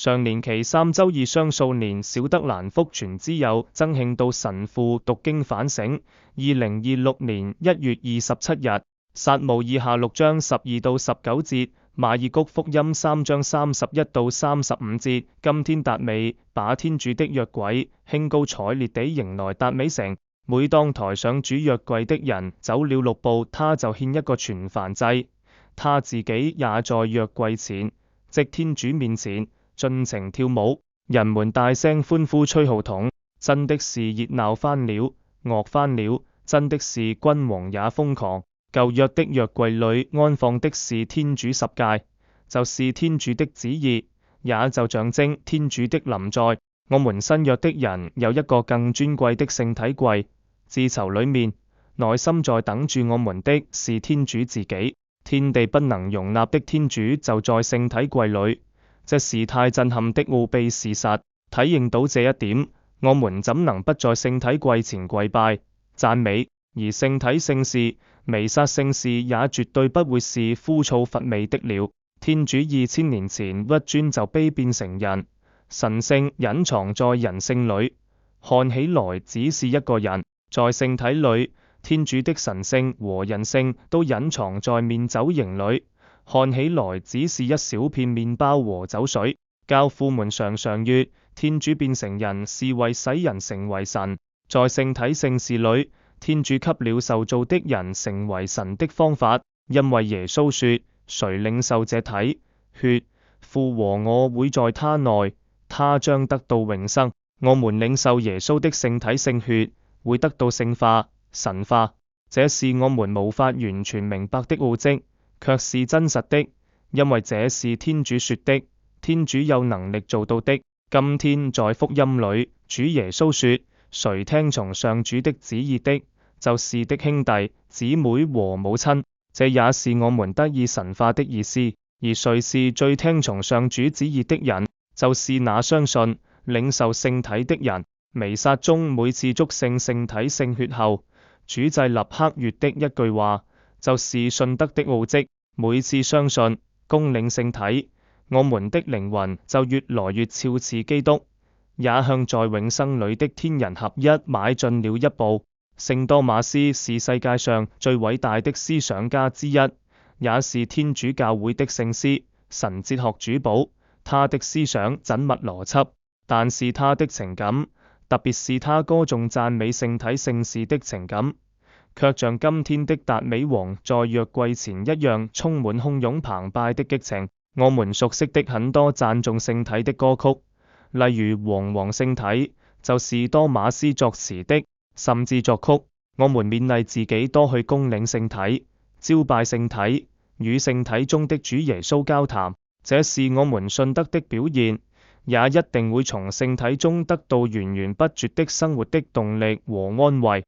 常年期3週以上數年小德蘭福傳之友曾慶道神父讀經反省2026年1月27日，撒慕爾下6章12到19節，馬爾谷福音3章31到35節。今天達味把天主的約櫃興高采烈地迎來達味城。每當抬上主約櫃的人走了6步，他就獻一個全燔祭。他自己也在約櫃前，即天主面前盡情跳舞，人們大聲歡呼吹號筒，真的是熱鬧翻了，樂翻了，真的是君王也瘋狂。舊約的約櫃裏安放的是天主十誡，就是天主的旨意，也就象徵天主的臨在。我們新約的人有一個更尊貴的聖體櫃，自囚裏面，內心在等住我們的是天主自己，天地不能容納的天主就在聖體櫃裏。這是太震撼的奧秘事實，體認到這一點，我們怎能不在聖體櫃前跪拜、讚美？而聖體聖事、彌撒聖事也絕對不會是枯燥乏味的了。天主2000年前屈尊就卑變成人，神性隱藏在人性裏，看起來只是一個人，在聖體裏，天主的神性和人性都隱藏在麵酒形裏，看起來只是一小片麵包和酒水。教父們常常說，天主變成人是為使人成為神。在聖體聖事裏，天主給了受造的人成為神的方法，因為耶穌說：誰領受這體血，父和我會在他內，他將得到永生。我們領受耶穌的聖體聖血，會得到聖化、神化，這是我們無法完全明白的奧跡，卻是真實的，因為這是天主說的，天主有能力做到的。今天在福音裏，主耶穌說：誰聽從上主的旨意的，就是的兄弟、姊妹和母親，這也是我們得以神化的意思。而誰是最聽從上主旨意的人，就是那相信、領受聖體的人。彌撒中每次祝聖聖體聖血後，主祭立刻說的一句話，就是信德的奧跡。每次相信、恭領聖體，我們的靈魂就越來越肖似基督，也向在永生裏的天人合一邁進了一步。聖多馬斯是世界上最偉大的思想家之一，也是天主教會的聖師、神哲學主保。他的思想縝密邏輯，但是他的情感，特別是他歌頌讚美聖體聖事的情感，卻像今天的達味王在約櫃前一樣充滿洶湧澎湃的激情。我們熟悉的很多讚頌聖體的歌曲，例如《皇皇聖體》，就是多馬斯作詞的，甚至作曲。我們勉勵自己多去恭領聖體、朝拜聖體、與聖體中的主耶穌交談，這是我們信德的表現，也一定會從聖體中得到源源不絕的生活的動力和安慰。